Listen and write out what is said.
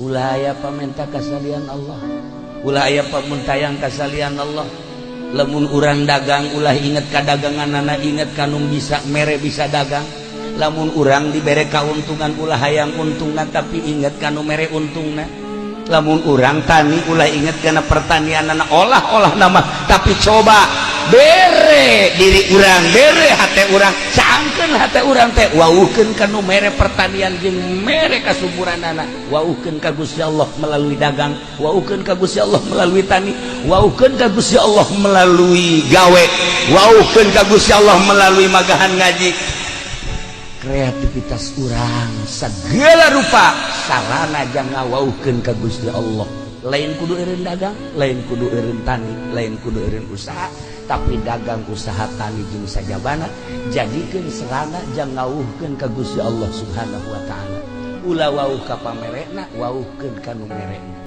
ulah aya pamenta kasalian Allah, ulah aya pamuntayang kasalian Allah. Lamun urang dagang ulah inget ka daganganana, inget kanu bisa mere bisa dagang. Lamun urang dibere kauntungan ulah hayang untungna tapi inget kanu mere untungna. Lamun urang tani ulah inget kana pertanianana olah-olah nama tapi coba bere diri urang, bere hate urang, caangkeun hate urang teh wauhkeun kanu mere pertanian jeung mere kasuburanana, wauhkeun ka Gusti Allah melalui dagang, wauhkeun ka Gusti Allah melalui tani, wauhkeun ka Gusti Allah melalui gawe, wauhkeun ka Gusti Allah melalui magahan ngaji. Kreativitas urang segala rupa sarana jang ngawauhkeun ka Gusti Allah. Lain kudu eureun dagang, lain kudu eureun tani, lain kudu eureun usaha, tapi dagang usaha tani jeung sajabana jadikeun sarana jang ngawuhkeun ka Gusti Allah Subhanahu wa taala. Ulah wauh ka pamerena, wauhkeun ka nu mere.